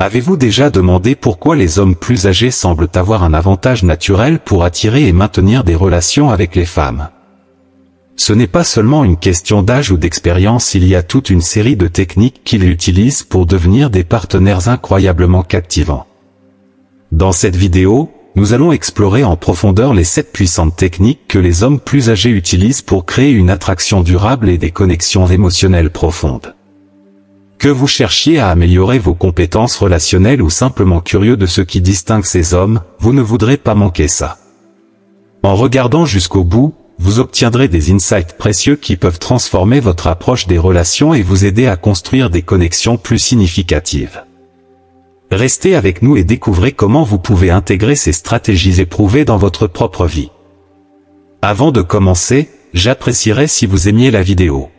Avez-vous déjà demandé pourquoi les hommes plus âgés semblent avoir un avantage naturel pour attirer et maintenir des relations avec les femmes? Ce n'est pas seulement une question d'âge ou d'expérience, il y a toute une série de techniques qu'ils utilisent pour devenir des partenaires incroyablement captivants. Dans cette vidéo, nous allons explorer en profondeur les 7 puissantes techniques que les hommes plus âgés utilisent pour créer une attraction durable et des connexions émotionnelles profondes. Que vous cherchiez à améliorer vos compétences relationnelles ou simplement curieux de ce qui distingue ces hommes, vous ne voudrez pas manquer ça. En regardant jusqu'au bout, vous obtiendrez des insights précieux qui peuvent transformer votre approche des relations et vous aider à construire des connexions plus significatives. Restez avec nous et découvrez comment vous pouvez intégrer ces stratégies éprouvées dans votre propre vie. Avant de commencer, j'apprécierais si vous aimiez la vidéo.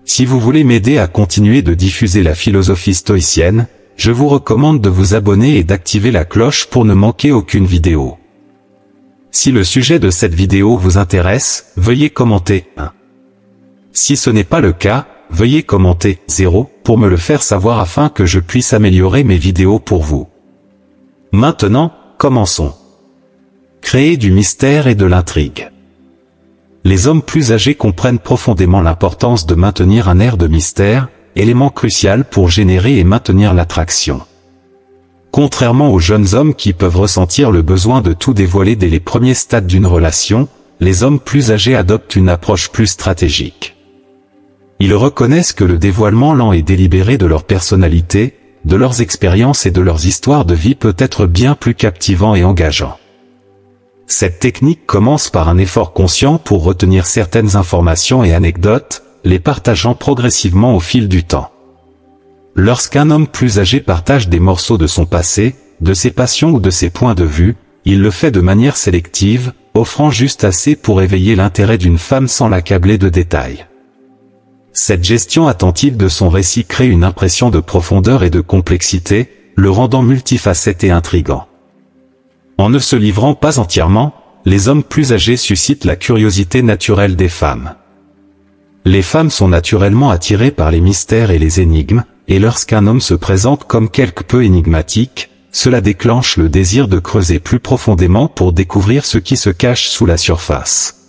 Si vous voulez m'aider à continuer de diffuser la philosophie stoïcienne, je vous recommande de vous abonner et d'activer la cloche pour ne manquer aucune vidéo. Si le sujet de cette vidéo vous intéresse, veuillez commenter 1. Si ce n'est pas le cas, veuillez commenter 0 pour me le faire savoir afin que je puisse améliorer mes vidéos pour vous. Maintenant, commençons. Créer du mystère et de l'intrigue. Les hommes plus âgés comprennent profondément l'importance de maintenir un air de mystère, élément crucial pour générer et maintenir l'attraction. Contrairement aux jeunes hommes qui peuvent ressentir le besoin de tout dévoiler dès les premiers stades d'une relation, les hommes plus âgés adoptent une approche plus stratégique. Ils reconnaissent que le dévoilement lent et délibéré de leur personnalité, de leurs expériences et de leurs histoires de vie peut être bien plus captivant et engageant. Cette technique commence par un effort conscient pour retenir certaines informations et anecdotes, les partageant progressivement au fil du temps. Lorsqu'un homme plus âgé partage des morceaux de son passé, de ses passions ou de ses points de vue, il le fait de manière sélective, offrant juste assez pour éveiller l'intérêt d'une femme sans l'accabler de détails. Cette gestion attentive de son récit crée une impression de profondeur et de complexité, le rendant multifacette et intrigant. En ne se livrant pas entièrement, les hommes plus âgés suscitent la curiosité naturelle des femmes. Les femmes sont naturellement attirées par les mystères et les énigmes, et lorsqu'un homme se présente comme quelque peu énigmatique, cela déclenche le désir de creuser plus profondément pour découvrir ce qui se cache sous la surface.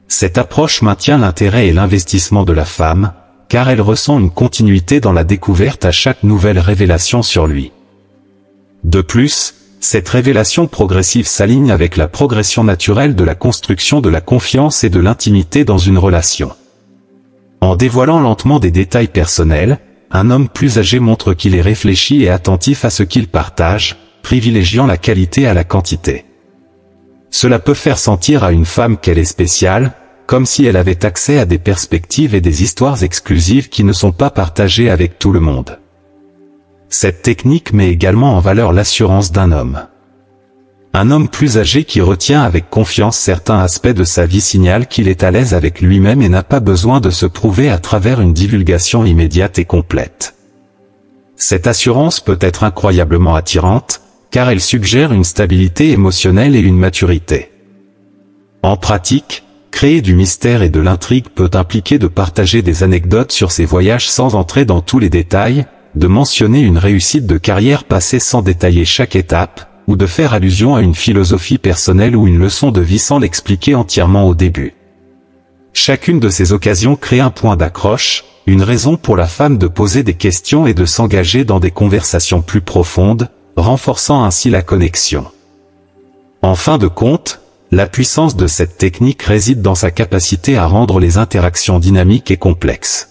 Cette approche maintient l'intérêt et l'investissement de la femme, car elle ressent une continuité dans la découverte à chaque nouvelle révélation sur lui. De plus, cette révélation progressive s'aligne avec la progression naturelle de la construction de la confiance et de l'intimité dans une relation. En dévoilant lentement des détails personnels, un homme plus âgé montre qu'il est réfléchi et attentif à ce qu'il partage, privilégiant la qualité à la quantité. Cela peut faire sentir à une femme qu'elle est spéciale, comme si elle avait accès à des perspectives et des histoires exclusives qui ne sont pas partagées avec tout le monde. Cette technique met également en valeur l'assurance d'un homme. Un homme plus âgé qui retient avec confiance certains aspects de sa vie signale qu'il est à l'aise avec lui-même et n'a pas besoin de se prouver à travers une divulgation immédiate et complète. Cette assurance peut être incroyablement attirante, car elle suggère une stabilité émotionnelle et une maturité. En pratique, créer du mystère et de l'intrigue peut impliquer de partager des anecdotes sur ses voyages sans entrer dans tous les détails, de mentionner une réussite de carrière passée sans détailler chaque étape, ou de faire allusion à une philosophie personnelle ou une leçon de vie sans l'expliquer entièrement au début. Chacune de ces occasions crée un point d'accroche, une raison pour la femme de poser des questions et de s'engager dans des conversations plus profondes, renforçant ainsi la connexion. En fin de compte, la puissance de cette technique réside dans sa capacité à rendre les interactions dynamiques et complexes.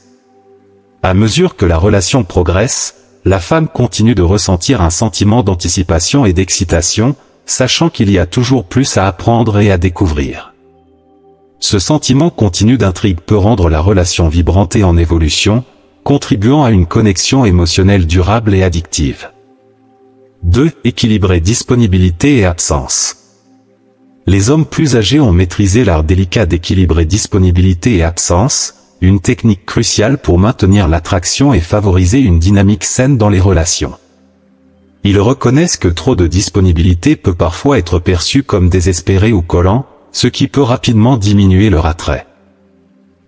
À mesure que la relation progresse, la femme continue de ressentir un sentiment d'anticipation et d'excitation, sachant qu'il y a toujours plus à apprendre et à découvrir. Ce sentiment continu d'intrigue peut rendre la relation vibrante et en évolution, contribuant à une connexion émotionnelle durable et addictive. 2. Équilibrer disponibilité et absence. Les hommes plus âgés ont maîtrisé l'art délicat d'équilibrer disponibilité et absence, une technique cruciale pour maintenir l'attraction et favoriser une dynamique saine dans les relations. Ils reconnaissent que trop de disponibilité peut parfois être perçu comme désespéré ou collant, ce qui peut rapidement diminuer leur attrait.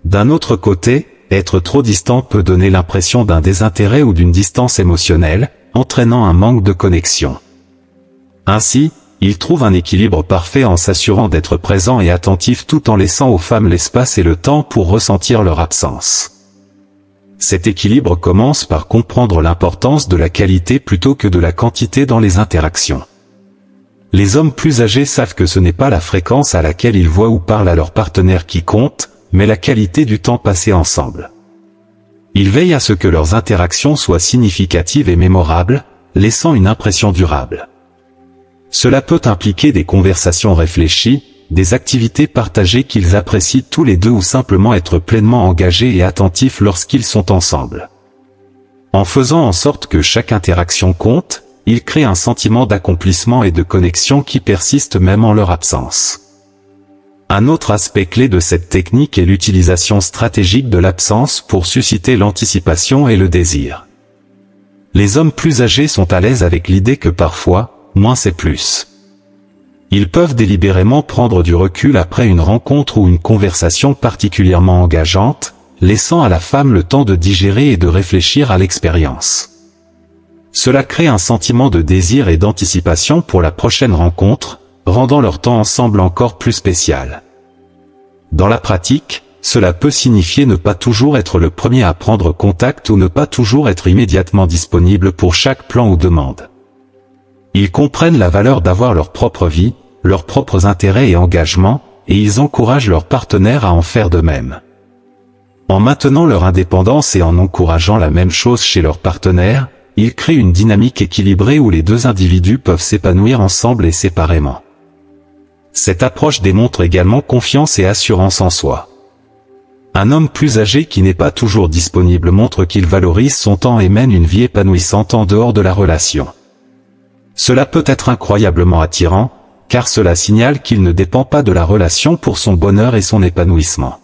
D'un autre côté, être trop distant peut donner l'impression d'un désintérêt ou d'une distance émotionnelle, entraînant un manque de connexion. Ainsi, ils trouvent un équilibre parfait en s'assurant d'être présents et attentifs tout en laissant aux femmes l'espace et le temps pour ressentir leur absence. Cet équilibre commence par comprendre l'importance de la qualité plutôt que de la quantité dans les interactions. Les hommes plus âgés savent que ce n'est pas la fréquence à laquelle ils voient ou parlent à leur partenaire qui compte, mais la qualité du temps passé ensemble. Ils veillent à ce que leurs interactions soient significatives et mémorables, laissant une impression durable. Cela peut impliquer des conversations réfléchies, des activités partagées qu'ils apprécient tous les deux ou simplement être pleinement engagés et attentifs lorsqu'ils sont ensemble. En faisant en sorte que chaque interaction compte, ils créent un sentiment d'accomplissement et de connexion qui persiste même en leur absence. Un autre aspect clé de cette technique est l'utilisation stratégique de l'absence pour susciter l'anticipation et le désir. Les hommes plus âgés sont à l'aise avec l'idée que parfois, moins c'est plus. Ils peuvent délibérément prendre du recul après une rencontre ou une conversation particulièrement engageante, laissant à la femme le temps de digérer et de réfléchir à l'expérience. Cela crée un sentiment de désir et d'anticipation pour la prochaine rencontre, rendant leur temps ensemble encore plus spécial. Dans la pratique, cela peut signifier ne pas toujours être le premier à prendre contact ou ne pas toujours être immédiatement disponible pour chaque plan ou demande. Ils comprennent la valeur d'avoir leur propre vie, leurs propres intérêts et engagements, et ils encouragent leurs partenaires à en faire de même. En maintenant leur indépendance et en encourageant la même chose chez leurs partenaires, ils créent une dynamique équilibrée où les deux individus peuvent s'épanouir ensemble et séparément. Cette approche démontre également confiance et assurance en soi. Un homme plus âgé qui n'est pas toujours disponible montre qu'il valorise son temps et mène une vie épanouissante en dehors de la relation. Cela peut être incroyablement attirant, car cela signale qu'il ne dépend pas de la relation pour son bonheur et son épanouissement.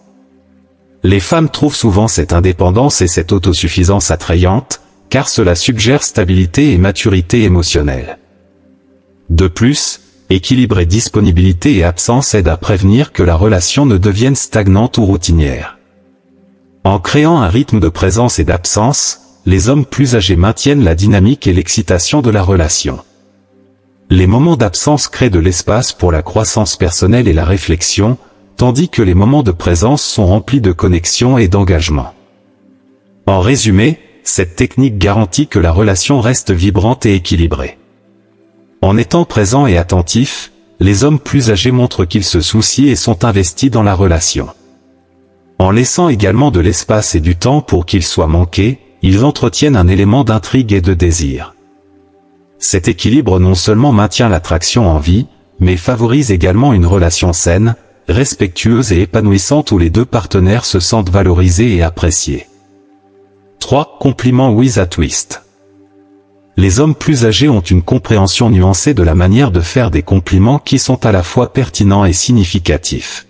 Les femmes trouvent souvent cette indépendance et cette autosuffisance attrayante, car cela suggère stabilité et maturité émotionnelle. De plus, équilibre et disponibilité et absence aident à prévenir que la relation ne devienne stagnante ou routinière. En créant un rythme de présence et d'absence, les hommes plus âgés maintiennent la dynamique et l'excitation de la relation. Les moments d'absence créent de l'espace pour la croissance personnelle et la réflexion, tandis que les moments de présence sont remplis de connexion et d'engagement. En résumé, cette technique garantit que la relation reste vibrante et équilibrée. En étant présents et attentifs, les hommes plus âgés montrent qu'ils se soucient et sont investis dans la relation. En laissant également de l'espace et du temps pour qu'ils soient manqués, ils entretiennent un élément d'intrigue et de désir. Cet équilibre non seulement maintient l'attraction en vie, mais favorise également une relation saine, respectueuse et épanouissante où les deux partenaires se sentent valorisés et appréciés. 3. Compliments with a twist. Les hommes plus âgés ont une compréhension nuancée de la manière de faire des compliments qui sont à la fois pertinents et significatifs.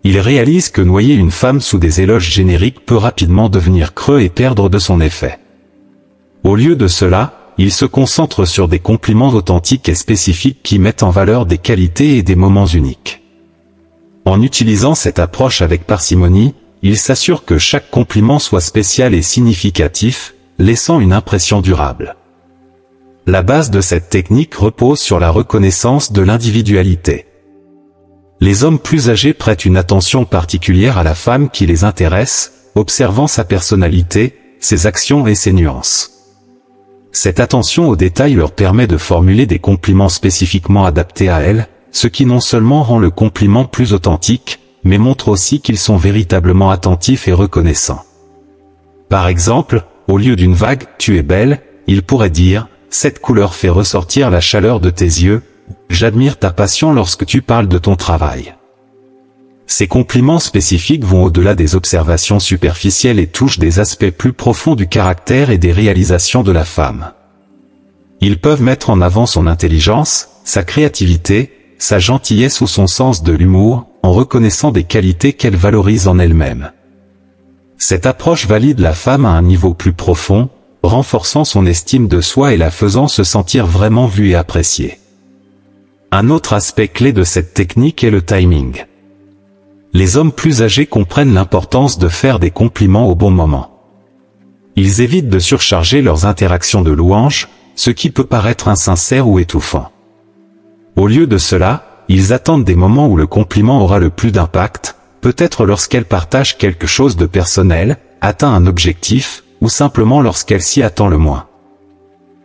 Ils réalisent que noyer une femme sous des éloges génériques peut rapidement devenir creux et perdre de son effet. Au lieu de cela, ils se concentrent sur des compliments authentiques et spécifiques qui mettent en valeur des qualités et des moments uniques. En utilisant cette approche avec parcimonie, ils s'assurent que chaque compliment soit spécial et significatif, laissant une impression durable. La base de cette technique repose sur la reconnaissance de l'individualité. Les hommes plus âgés prêtent une attention particulière à la femme qui les intéresse, observant sa personnalité, ses actions et ses nuances. Cette attention aux détails leur permet de formuler des compliments spécifiquement adaptés à elle, ce qui non seulement rend le compliment plus authentique, mais montre aussi qu'ils sont véritablement attentifs et reconnaissants. Par exemple, au lieu d'une vague « tu es belle », ils pourraient dire « cette couleur fait ressortir la chaleur de tes yeux », « j'admire ta passion lorsque tu parles de ton travail ». Ces compliments spécifiques vont au-delà des observations superficielles et touchent des aspects plus profonds du caractère et des réalisations de la femme. Ils peuvent mettre en avant son intelligence, sa créativité, sa gentillesse ou son sens de l'humour, en reconnaissant des qualités qu'elle valorise en elle-même. Cette approche valide la femme à un niveau plus profond, renforçant son estime de soi et la faisant se sentir vraiment vue et appréciée. Un autre aspect clé de cette technique est le timing. Les hommes plus âgés comprennent l'importance de faire des compliments au bon moment. Ils évitent de surcharger leurs interactions de louanges, ce qui peut paraître insincère ou étouffant. Au lieu de cela, ils attendent des moments où le compliment aura le plus d'impact, peut-être lorsqu'elle partage quelque chose de personnel, atteint un objectif, ou simplement lorsqu'elle s'y attend le moins.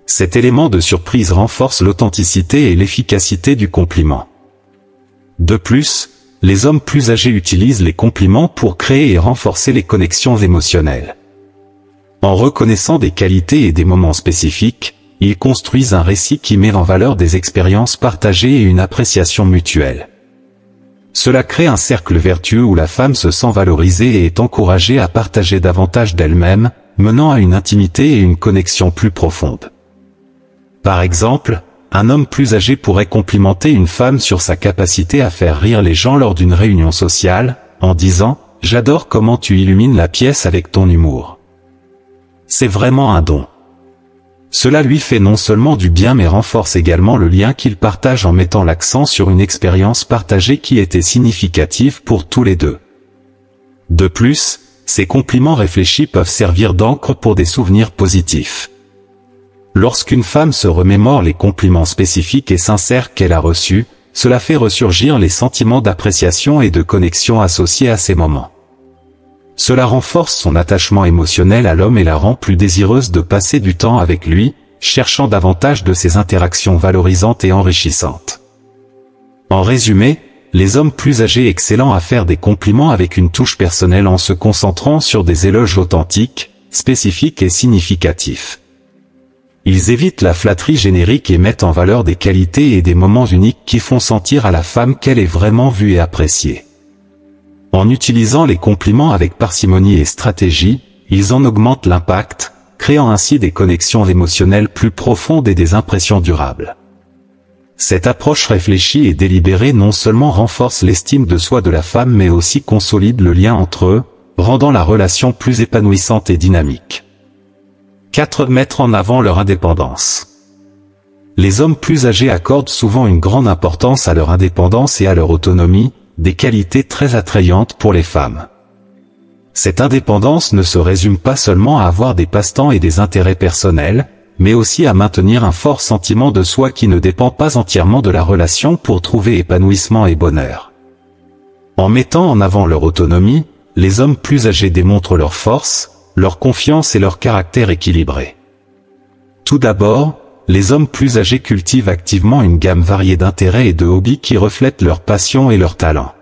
Cet élément de surprise renforce l'authenticité et l'efficacité du compliment. De plus, les hommes plus âgés utilisent les compliments pour créer et renforcer les connexions émotionnelles. En reconnaissant des qualités et des moments spécifiques, ils construisent un récit qui met en valeur des expériences partagées et une appréciation mutuelle. Cela crée un cercle vertueux où la femme se sent valorisée et est encouragée à partager davantage d'elle-même, menant à une intimité et une connexion plus profonde. Par exemple, un homme plus âgé pourrait complimenter une femme sur sa capacité à faire rire les gens lors d'une réunion sociale, en disant « J'adore comment tu illumines la pièce avec ton humour. C'est vraiment un don. » Cela lui fait non seulement du bien mais renforce également le lien qu'ils partagent en mettant l'accent sur une expérience partagée qui était significative pour tous les deux. De plus, ces compliments réfléchis peuvent servir d'encre pour des souvenirs positifs. Lorsqu'une femme se remémore les compliments spécifiques et sincères qu'elle a reçus, cela fait ressurgir les sentiments d'appréciation et de connexion associés à ces moments. Cela renforce son attachement émotionnel à l'homme et la rend plus désireuse de passer du temps avec lui, cherchant davantage de ces interactions valorisantes et enrichissantes. En résumé, les hommes plus âgés excellent à faire des compliments avec une touche personnelle en se concentrant sur des éloges authentiques, spécifiques et significatifs. Ils évitent la flatterie générique et mettent en valeur des qualités et des moments uniques qui font sentir à la femme qu'elle est vraiment vue et appréciée. En utilisant les compliments avec parcimonie et stratégie, ils en augmentent l'impact, créant ainsi des connexions émotionnelles plus profondes et des impressions durables. Cette approche réfléchie et délibérée non seulement renforce l'estime de soi de la femme mais aussi consolide le lien entre eux, rendant la relation plus épanouissante et dynamique. 4. Mettre en avant leur indépendance. Les hommes plus âgés accordent souvent une grande importance à leur indépendance et à leur autonomie, des qualités très attrayantes pour les femmes. Cette indépendance ne se résume pas seulement à avoir des passe-temps et des intérêts personnels, mais aussi à maintenir un fort sentiment de soi qui ne dépend pas entièrement de la relation pour trouver épanouissement et bonheur. En mettant en avant leur autonomie, les hommes plus âgés démontrent leur force, leur confiance et leur caractère équilibré. Tout d'abord, les hommes plus âgés cultivent activement une gamme variée d'intérêts et de hobbies qui reflètent leur passion et leur talent.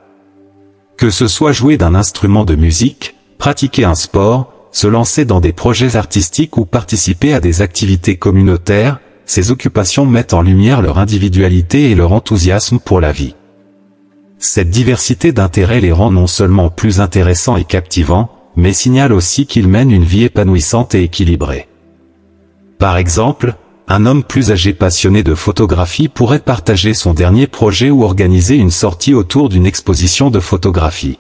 Que ce soit jouer d'un instrument de musique, pratiquer un sport, se lancer dans des projets artistiques ou participer à des activités communautaires, ces occupations mettent en lumière leur individualité et leur enthousiasme pour la vie. Cette diversité d'intérêts les rend non seulement plus intéressants et captivants, mais signale aussi qu'ils mènent une vie épanouissante et équilibrée. Par exemple, un homme plus âgé passionné de photographie pourrait partager son dernier projet ou organiser une sortie autour d'une exposition de photographie.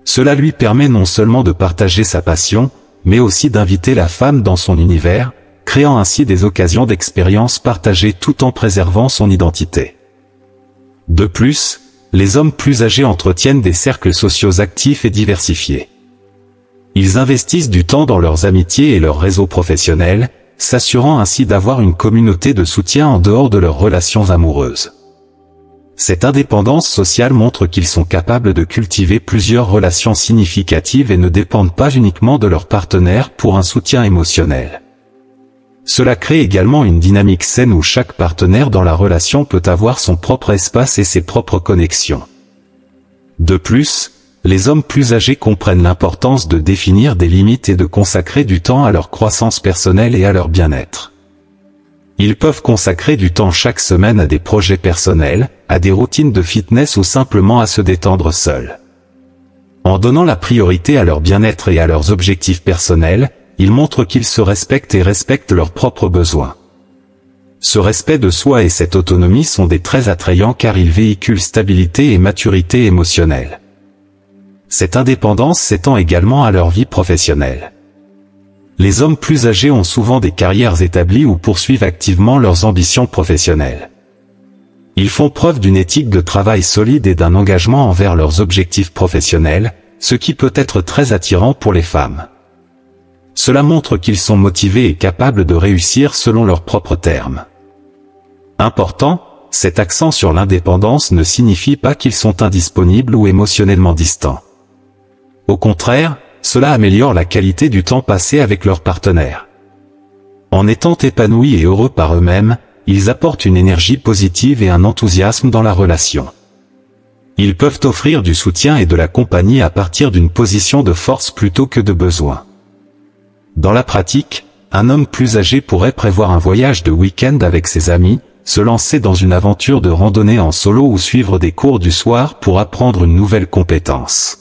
Cela lui permet non seulement de partager sa passion, mais aussi d'inviter la femme dans son univers, créant ainsi des occasions d'expériences partagées tout en préservant son identité. De plus, les hommes plus âgés entretiennent des cercles sociaux actifs et diversifiés. Ils investissent du temps dans leurs amitiés et leurs réseaux professionnels, s'assurant ainsi d'avoir une communauté de soutien en dehors de leurs relations amoureuses. Cette indépendance sociale montre qu'ils sont capables de cultiver plusieurs relations significatives et ne dépendent pas uniquement de leur partenaire pour un soutien émotionnel. Cela crée également une dynamique saine où chaque partenaire dans la relation peut avoir son propre espace et ses propres connexions. De plus, les hommes plus âgés comprennent l'importance de définir des limites et de consacrer du temps à leur croissance personnelle et à leur bien-être. Ils peuvent consacrer du temps chaque semaine à des projets personnels, à des routines de fitness ou simplement à se détendre seuls. En donnant la priorité à leur bien-être et à leurs objectifs personnels, ils montrent qu'ils se respectent et respectent leurs propres besoins. Ce respect de soi et cette autonomie sont des traits attrayants car ils véhiculent stabilité et maturité émotionnelle. Cette indépendance s'étend également à leur vie professionnelle. Les hommes plus âgés ont souvent des carrières établies ou poursuivent activement leurs ambitions professionnelles. Ils font preuve d'une éthique de travail solide et d'un engagement envers leurs objectifs professionnels, ce qui peut être très attirant pour les femmes. Cela montre qu'ils sont motivés et capables de réussir selon leurs propres termes. Important, cet accent sur l'indépendance ne signifie pas qu'ils sont indisponibles ou émotionnellement distants. Au contraire, cela améliore la qualité du temps passé avec leur partenaire. En étant épanouis et heureux par eux-mêmes, ils apportent une énergie positive et un enthousiasme dans la relation. Ils peuvent offrir du soutien et de la compagnie à partir d'une position de force plutôt que de besoin. Dans la pratique, un homme plus âgé pourrait prévoir un voyage de week-end avec ses amis, se lancer dans une aventure de randonnée en solo ou suivre des cours du soir pour apprendre une nouvelle compétence.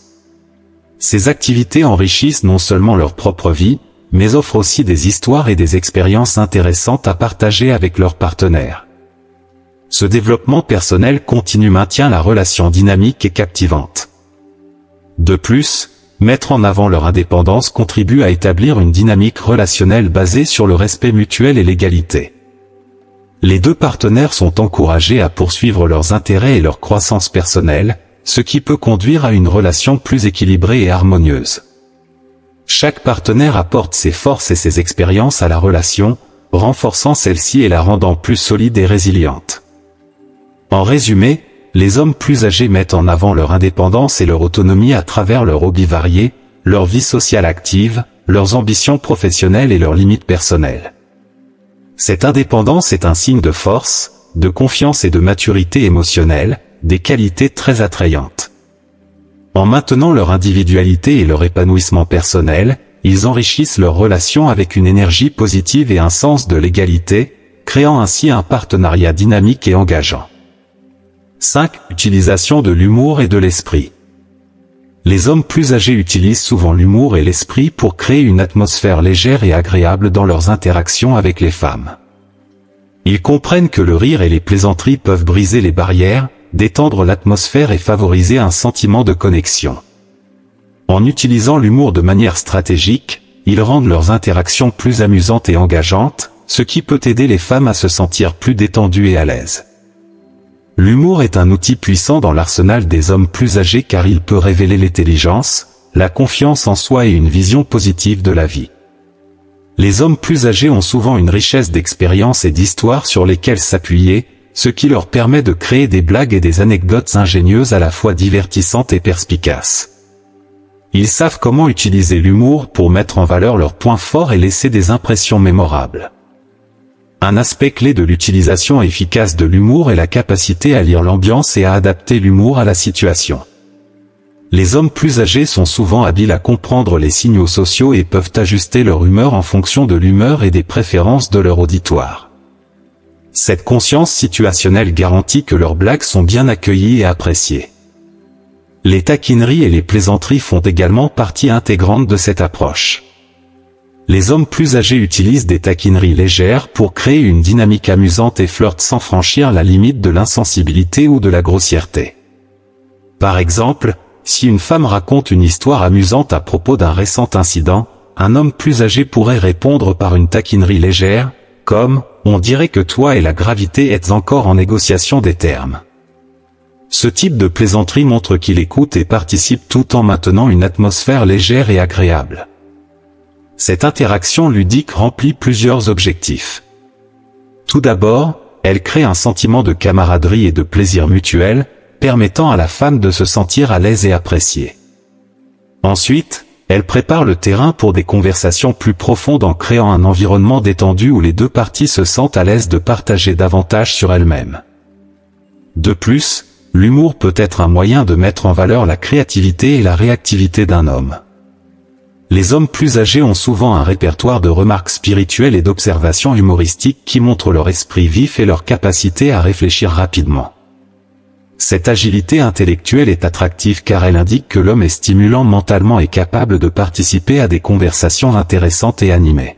Ces activités enrichissent non seulement leur propre vie, mais offrent aussi des histoires et des expériences intéressantes à partager avec leurs partenaires. Ce développement personnel continu maintient la relation dynamique et captivante. De plus, mettre en avant leur indépendance contribue à établir une dynamique relationnelle basée sur le respect mutuel et l'égalité. Les deux partenaires sont encouragés à poursuivre leurs intérêts et leur croissance personnelle, ce qui peut conduire à une relation plus équilibrée et harmonieuse. Chaque partenaire apporte ses forces et ses expériences à la relation, renforçant celle-ci et la rendant plus solide et résiliente. En résumé, les hommes plus âgés mettent en avant leur indépendance et leur autonomie à travers leurs hobbies variés, leur vie sociale active, leurs ambitions professionnelles et leurs limites personnelles. Cette indépendance est un signe de force, de confiance et de maturité émotionnelle, des qualités très attrayantes. En maintenant leur individualité et leur épanouissement personnel, ils enrichissent leurs relations avec une énergie positive et un sens de l'égalité, créant ainsi un partenariat dynamique et engageant. 5. Utilisation de l'humour et de l'esprit. Les hommes plus âgés utilisent souvent l'humour et l'esprit pour créer une atmosphère légère et agréable dans leurs interactions avec les femmes. Ils comprennent que le rire et les plaisanteries peuvent briser les barrières, détendre l'atmosphère et favoriser un sentiment de connexion. En utilisant l'humour de manière stratégique, ils rendent leurs interactions plus amusantes et engageantes, ce qui peut aider les femmes à se sentir plus détendues et à l'aise. L'humour est un outil puissant dans l'arsenal des hommes plus âgés car il peut révéler l'intelligence, la confiance en soi et une vision positive de la vie. Les hommes plus âgés ont souvent une richesse d'expériences et d'histoires sur lesquelles s'appuyer, ce qui leur permet de créer des blagues et des anecdotes ingénieuses à la fois divertissantes et perspicaces. Ils savent comment utiliser l'humour pour mettre en valeur leurs points forts et laisser des impressions mémorables. Un aspect clé de l'utilisation efficace de l'humour est la capacité à lire l'ambiance et à adapter l'humour à la situation. Les hommes plus âgés sont souvent habiles à comprendre les signaux sociaux et peuvent ajuster leur humeur en fonction de l'humeur et des préférences de leur auditoire. Cette conscience situationnelle garantit que leurs blagues sont bien accueillies et appréciées. Les taquineries et les plaisanteries font également partie intégrante de cette approche. Les hommes plus âgés utilisent des taquineries légères pour créer une dynamique amusante et flirtent sans franchir la limite de l'insensibilité ou de la grossièreté. Par exemple, si une femme raconte une histoire amusante à propos d'un récent incident, un homme plus âgé pourrait répondre par une taquinerie légère, comme « On dirait que toi et la gravité êtes encore en négociation des termes ». Ce type de plaisanterie montre qu'il écoute et participe tout en maintenant une atmosphère légère et agréable. Cette interaction ludique remplit plusieurs objectifs. Tout d'abord, elle crée un sentiment de camaraderie et de plaisir mutuel, permettant à la femme de se sentir à l'aise et appréciée. Ensuite, elle prépare le terrain pour des conversations plus profondes en créant un environnement détendu où les deux parties se sentent à l'aise de partager davantage sur elles-mêmes. De plus, l'humour peut être un moyen de mettre en valeur la créativité et la réactivité d'un homme. Les hommes plus âgés ont souvent un répertoire de remarques spirituelles et d'observations humoristiques qui montrent leur esprit vif et leur capacité à réfléchir rapidement. Cette agilité intellectuelle est attractive car elle indique que l'homme est stimulant mentalement et capable de participer à des conversations intéressantes et animées.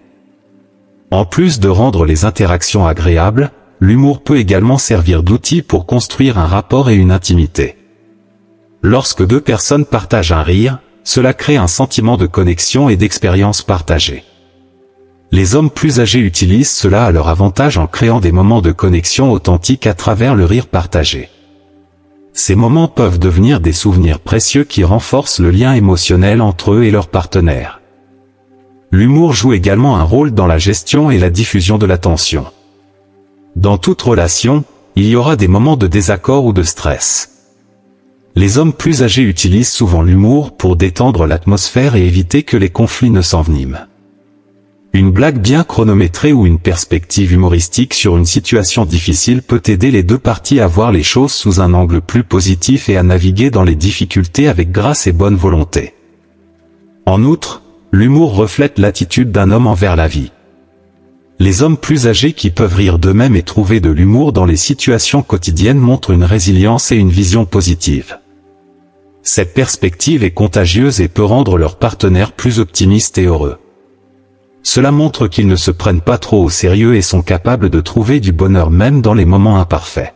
En plus de rendre les interactions agréables, l'humour peut également servir d'outil pour construire un rapport et une intimité. Lorsque deux personnes partagent un rire, cela crée un sentiment de connexion et d'expérience partagée. Les hommes plus âgés utilisent cela à leur avantage en créant des moments de connexion authentiques à travers le rire partagé. Ces moments peuvent devenir des souvenirs précieux qui renforcent le lien émotionnel entre eux et leurs partenaires. l'humour joue également un rôle dans la gestion et la diffusion de l'attention. Dans toute relation, il y aura des moments de désaccord ou de stress. Les hommes plus âgés utilisent souvent l'humour pour détendre l'atmosphère et éviter que les conflits ne s'enveniment. Une blague bien chronométrée ou une perspective humoristique sur une situation difficile peut aider les deux parties à voir les choses sous un angle plus positif et à naviguer dans les difficultés avec grâce et bonne volonté. En outre, l'humour reflète l'attitude d'un homme envers la vie. Les hommes plus âgés qui peuvent rire d'eux-mêmes et trouver de l'humour dans les situations quotidiennes montrent une résilience et une vision positive. Cette perspective est contagieuse et peut rendre leur partenaire plus optimiste et heureux. Cela montre qu'ils ne se prennent pas trop au sérieux et sont capables de trouver du bonheur même dans les moments imparfaits.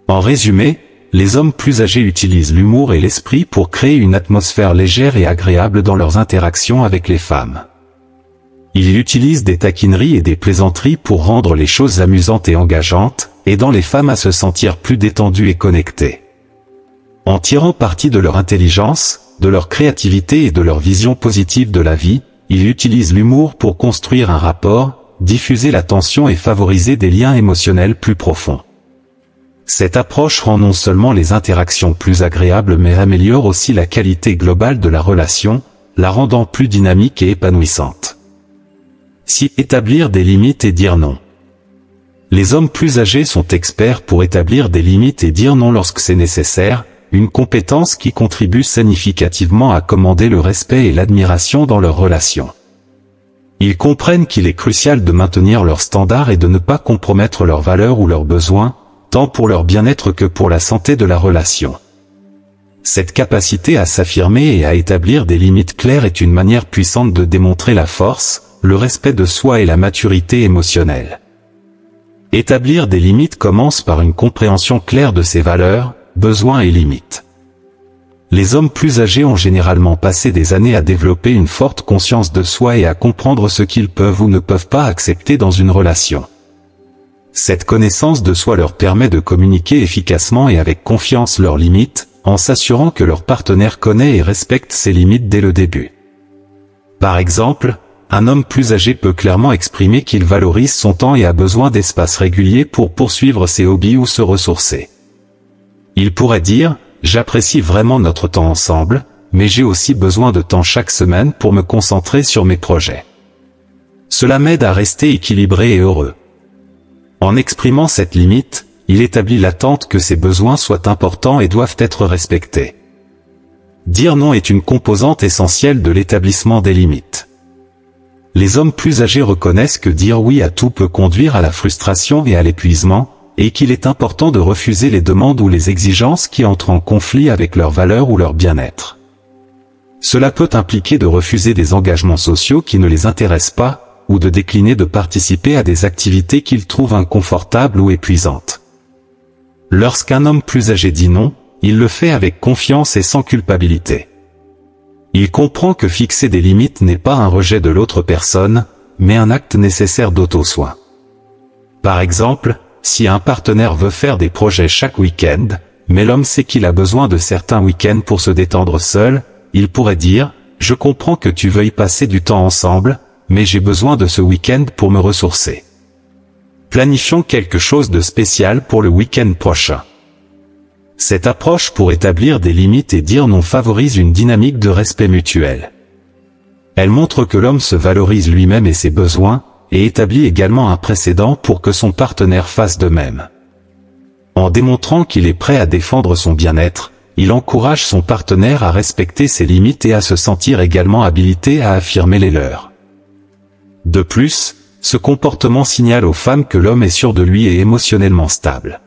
En résumé, les hommes plus âgés utilisent l'humour et l'esprit pour créer une atmosphère légère et agréable dans leurs interactions avec les femmes. Ils utilisent des taquineries et des plaisanteries pour rendre les choses amusantes et engageantes, aidant les femmes à se sentir plus détendues et connectées. En tirant parti de leur intelligence, de leur créativité et de leur vision positive de la vie, ils utilisent l'humour pour construire un rapport, diffuser l'attention et favoriser des liens émotionnels plus profonds. Cette approche rend non seulement les interactions plus agréables mais améliore aussi la qualité globale de la relation, la rendant plus dynamique et épanouissante. Si établir des limites et dire non. Les hommes plus âgés sont experts pour établir des limites et dire non lorsque c'est nécessaire, une compétence qui contribue significativement à commander le respect et l'admiration dans leurs relations. Ils comprennent qu'il est crucial de maintenir leurs standards et de ne pas compromettre leurs valeurs ou leurs besoins, tant pour leur bien-être que pour la santé de la relation. Cette capacité à s'affirmer et à établir des limites claires est une manière puissante de démontrer la force, le respect de soi et la maturité émotionnelle. Établir des limites commence par une compréhension claire de ses valeurs, besoins et limites. Les hommes plus âgés ont généralement passé des années à développer une forte conscience de soi et à comprendre ce qu'ils peuvent ou ne peuvent pas accepter dans une relation. Cette connaissance de soi leur permet de communiquer efficacement et avec confiance leurs limites, en s'assurant que leur partenaire connaît et respecte ses limites dès le début. Par exemple, un homme plus âgé peut clairement exprimer qu'il valorise son temps et a besoin d'espace régulier pour poursuivre ses hobbies ou se ressourcer. Il pourrait dire, j'apprécie vraiment notre temps ensemble, mais j'ai aussi besoin de temps chaque semaine pour me concentrer sur mes projets. Cela m'aide à rester équilibré et heureux. En exprimant cette limite, il établit l'attente que ses besoins soient importants et doivent être respectés. Dire non est une composante essentielle de l'établissement des limites. Les hommes plus âgés reconnaissent que dire oui à tout peut conduire à la frustration et à l'épuisement, et qu'il est important de refuser les demandes ou les exigences qui entrent en conflit avec leurs valeurs ou leur bien-être. Cela peut impliquer de refuser des engagements sociaux qui ne les intéressent pas, ou de décliner de participer à des activités qu'ils trouvent inconfortables ou épuisantes. Lorsqu'un homme plus âgé dit non, il le fait avec confiance et sans culpabilité. Il comprend que fixer des limites n'est pas un rejet de l'autre personne, mais un acte nécessaire d'auto-soin. Par exemple, si un partenaire veut faire des projets chaque week-end, mais l'homme sait qu'il a besoin de certains week-ends pour se détendre seul, il pourrait dire « Je comprends que tu veuilles passer du temps ensemble, mais j'ai besoin de ce week-end pour me ressourcer. Planifions quelque chose de spécial pour le week-end prochain. » Cette approche pour établir des limites et dire non favorise une dynamique de respect mutuel. Elle montre que l'homme se valorise lui-même et ses besoins, et établit également un précédent pour que son partenaire fasse de même. En démontrant qu'il est prêt à défendre son bien-être, il encourage son partenaire à respecter ses limites et à se sentir également habilité à affirmer les leurs. De plus, ce comportement signale aux femmes que l'homme est sûr de lui et émotionnellement stable.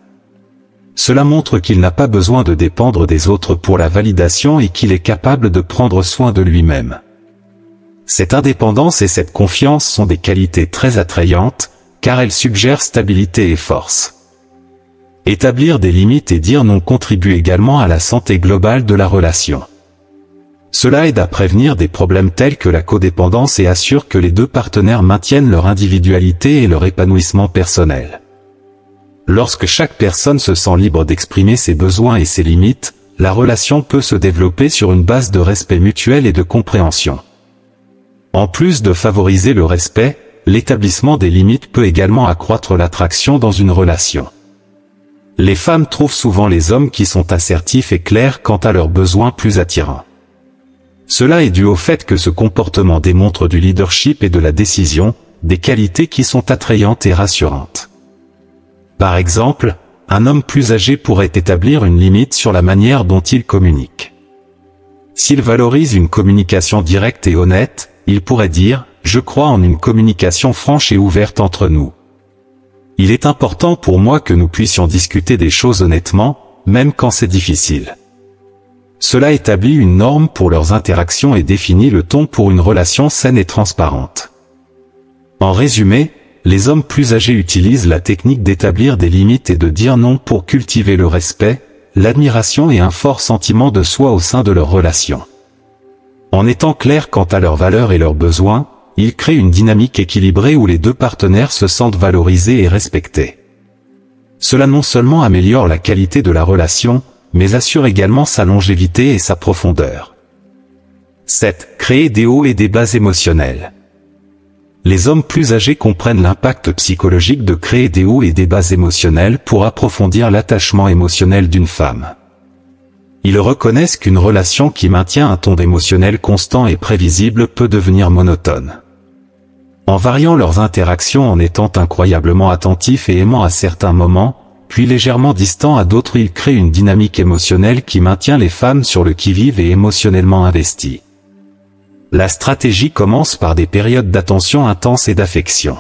Cela montre qu'il n'a pas besoin de dépendre des autres pour la validation et qu'il est capable de prendre soin de lui-même. Cette indépendance et cette confiance sont des qualités très attrayantes, car elles suggèrent stabilité et force. Établir des limites et dire non contribue également à la santé globale de la relation. Cela aide à prévenir des problèmes tels que la codépendance et assure que les deux partenaires maintiennent leur individualité et leur épanouissement personnel. Lorsque chaque personne se sent libre d'exprimer ses besoins et ses limites, la relation peut se développer sur une base de respect mutuel et de compréhension. En plus de favoriser le respect, l'établissement des limites peut également accroître l'attraction dans une relation. Les femmes trouvent souvent les hommes qui sont assertifs et clairs quant à leurs besoins plus attirants. Cela est dû au fait que ce comportement démontre du leadership et de la décision, des qualités qui sont attrayantes et rassurantes. Par exemple, un homme plus âgé pourrait établir une limite sur la manière dont il communique. S'il valorise une communication directe et honnête, il pourrait dire « Je crois en une communication franche et ouverte entre nous. Il est important pour moi que nous puissions discuter des choses honnêtement, même quand c'est difficile. » Cela établit une norme pour leurs interactions et définit le ton pour une relation saine et transparente. En résumé, les hommes plus âgés utilisent la technique d'établir des limites et de dire non pour cultiver le respect, l'admiration et un fort sentiment de soi au sein de leur relation. En étant clairs quant à leurs valeurs et leurs besoins, ils créent une dynamique équilibrée où les deux partenaires se sentent valorisés et respectés. Cela non seulement améliore la qualité de la relation, mais assure également sa longévité et sa profondeur. 7. Créer des hauts et des bas émotionnels. Les hommes plus âgés comprennent l'impact psychologique de créer des hauts et des bas émotionnels pour approfondir l'attachement émotionnel d'une femme. Ils reconnaissent qu'une relation qui maintient un ton émotionnel constant et prévisible peut devenir monotone. En variant leurs interactions en étant incroyablement attentifs et aimants à certains moments, puis légèrement distants à d'autres, ils créent une dynamique émotionnelle qui maintient les femmes sur le qui-vive et émotionnellement investies. La stratégie commence par des périodes d'attention intense et d'affection.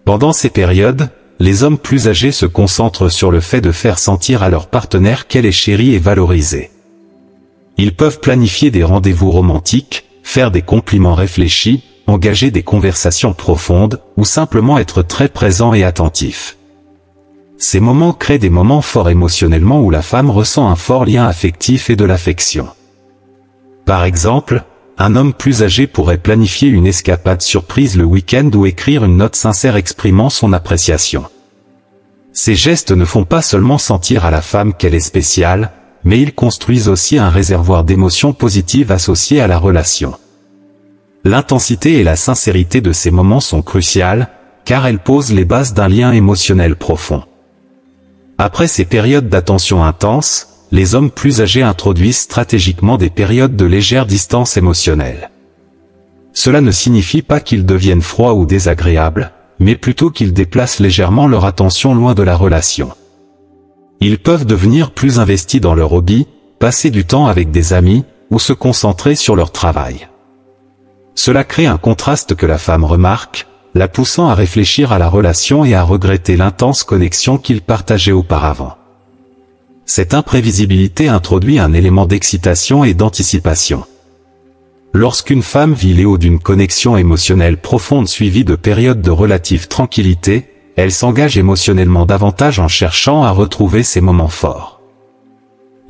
Pendant ces périodes, les hommes plus âgés se concentrent sur le fait de faire sentir à leur partenaire qu'elle est chérie et valorisée. Ils peuvent planifier des rendez-vous romantiques, faire des compliments réfléchis, engager des conversations profondes, ou simplement être très présents et attentifs. Ces moments créent des moments forts émotionnellement où la femme ressent un fort lien affectif et de l'affection. Par exemple, un homme plus âgé pourrait planifier une escapade surprise le week-end ou écrire une note sincère exprimant son appréciation. Ces gestes ne font pas seulement sentir à la femme qu'elle est spéciale, mais ils construisent aussi un réservoir d'émotions positives associées à la relation. L'intensité et la sincérité de ces moments sont cruciales, car elles posent les bases d'un lien émotionnel profond. Après ces périodes d'attention intense, les hommes plus âgés introduisent stratégiquement des périodes de légère distance émotionnelle. Cela ne signifie pas qu'ils deviennent froids ou désagréables, mais plutôt qu'ils déplacent légèrement leur attention loin de la relation. Ils peuvent devenir plus investis dans leur hobby, passer du temps avec des amis, ou se concentrer sur leur travail. Cela crée un contraste que la femme remarque, la poussant à réfléchir à la relation et à regretter l'intense connexion qu'ils partageaient auparavant. Cette imprévisibilité introduit un élément d'excitation et d'anticipation. Lorsqu'une femme vit les hauts d'une connexion émotionnelle profonde suivie de périodes de relative tranquillité, elle s'engage émotionnellement davantage en cherchant à retrouver ces moments forts.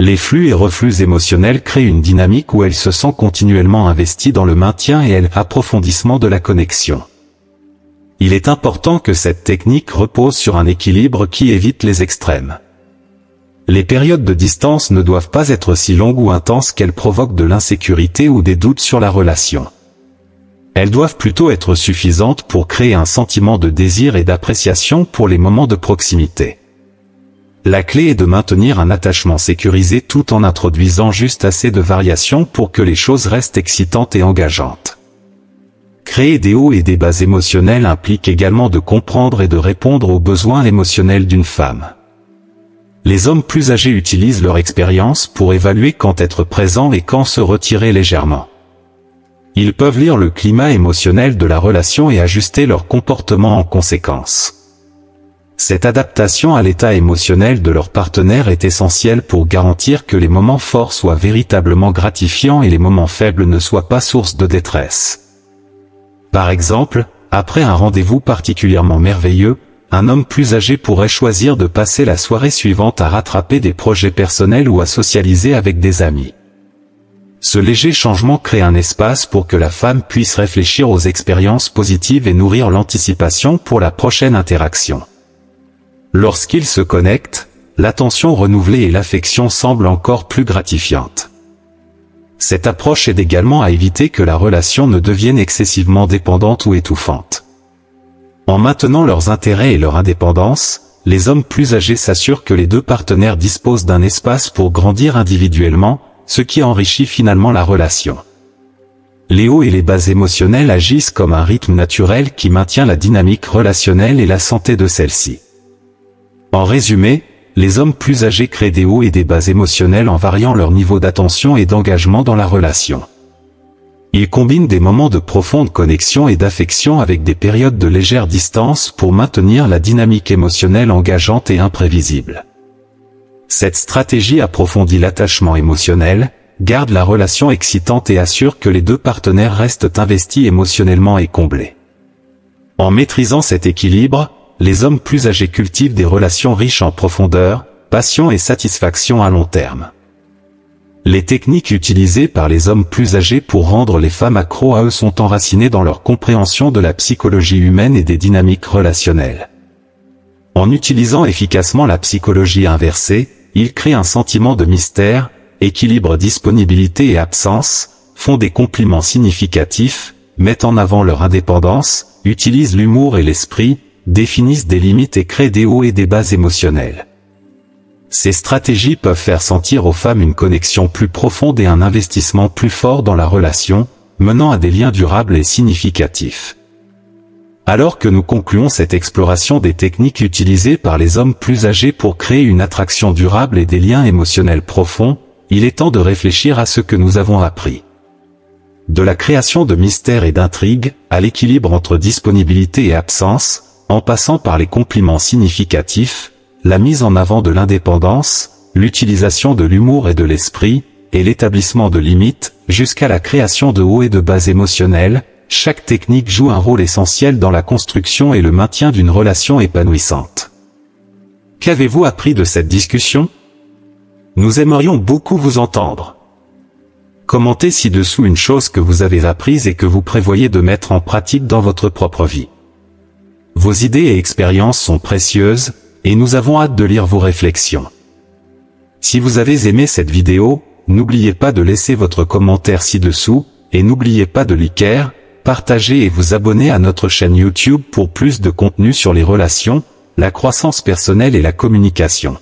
Les flux et reflux émotionnels créent une dynamique où elle se sent continuellement investie dans le maintien et l'approfondissement de la connexion. Il est important que cette technique repose sur un équilibre qui évite les extrêmes. Les périodes de distance ne doivent pas être si longues ou intenses qu'elles provoquent de l'insécurité ou des doutes sur la relation. Elles doivent plutôt être suffisantes pour créer un sentiment de désir et d'appréciation pour les moments de proximité. La clé est de maintenir un attachement sécurisé tout en introduisant juste assez de variations pour que les choses restent excitantes et engageantes. Créer des hauts et des bas émotionnels implique également de comprendre et de répondre aux besoins émotionnels d'une femme. Les hommes plus âgés utilisent leur expérience pour évaluer quand être présent et quand se retirer légèrement. Ils peuvent lire le climat émotionnel de la relation et ajuster leur comportement en conséquence. Cette adaptation à l'état émotionnel de leur partenaire est essentielle pour garantir que les moments forts soient véritablement gratifiants et les moments faibles ne soient pas source de détresse. Par exemple, après un rendez-vous particulièrement merveilleux, un homme plus âgé pourrait choisir de passer la soirée suivante à rattraper des projets personnels ou à socialiser avec des amis. Ce léger changement crée un espace pour que la femme puisse réfléchir aux expériences positives et nourrir l'anticipation pour la prochaine interaction. Lorsqu'ils se connectent, l'attention renouvelée et l'affection semblent encore plus gratifiantes. Cette approche aide également à éviter que la relation ne devienne excessivement dépendante ou étouffante. En maintenant leurs intérêts et leur indépendance, les hommes plus âgés s'assurent que les deux partenaires disposent d'un espace pour grandir individuellement, ce qui enrichit finalement la relation. Les hauts et les bas émotionnels agissent comme un rythme naturel qui maintient la dynamique relationnelle et la santé de celle-ci. En résumé, les hommes plus âgés créent des hauts et des bas émotionnels en variant leur niveau d'attention et d'engagement dans la relation. Ils combinent des moments de profonde connexion et d'affection avec des périodes de légère distance pour maintenir la dynamique émotionnelle engageante et imprévisible. Cette stratégie approfondit l'attachement émotionnel, garde la relation excitante et assure que les deux partenaires restent investis émotionnellement et comblés. En maîtrisant cet équilibre, les hommes plus âgés cultivent des relations riches en profondeur, passion et satisfaction à long terme. Les techniques utilisées par les hommes plus âgés pour rendre les femmes accros à eux sont enracinées dans leur compréhension de la psychologie humaine et des dynamiques relationnelles. En utilisant efficacement la psychologie inversée, ils créent un sentiment de mystère, équilibrent disponibilité et absence, font des compliments significatifs, mettent en avant leur indépendance, utilisent l'humour et l'esprit, définissent des limites et créent des hauts et des bas émotionnels. Ces stratégies peuvent faire sentir aux femmes une connexion plus profonde et un investissement plus fort dans la relation, menant à des liens durables et significatifs. Alors que nous concluons cette exploration des techniques utilisées par les hommes plus âgés pour créer une attraction durable et des liens émotionnels profonds, il est temps de réfléchir à ce que nous avons appris. De la création de mystères et d'intrigues, à l'équilibre entre disponibilité et absence, en passant par les compliments significatifs, la mise en avant de l'indépendance, l'utilisation de l'humour et de l'esprit, et l'établissement de limites, jusqu'à la création de hauts et de bas émotionnels, chaque technique joue un rôle essentiel dans la construction et le maintien d'une relation épanouissante. Qu'avez-vous appris de cette discussion? Nous aimerions beaucoup vous entendre. Commentez ci-dessous une chose que vous avez apprise et que vous prévoyez de mettre en pratique dans votre propre vie. Vos idées et expériences sont précieuses, et nous avons hâte de lire vos réflexions. Si vous avez aimé cette vidéo, n'oubliez pas de laisser votre commentaire ci-dessous, et n'oubliez pas de liker, partager et vous abonner à notre chaîne YouTube pour plus de contenu sur les relations, la croissance personnelle et la communication.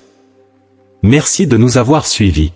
Merci de nous avoir suivis.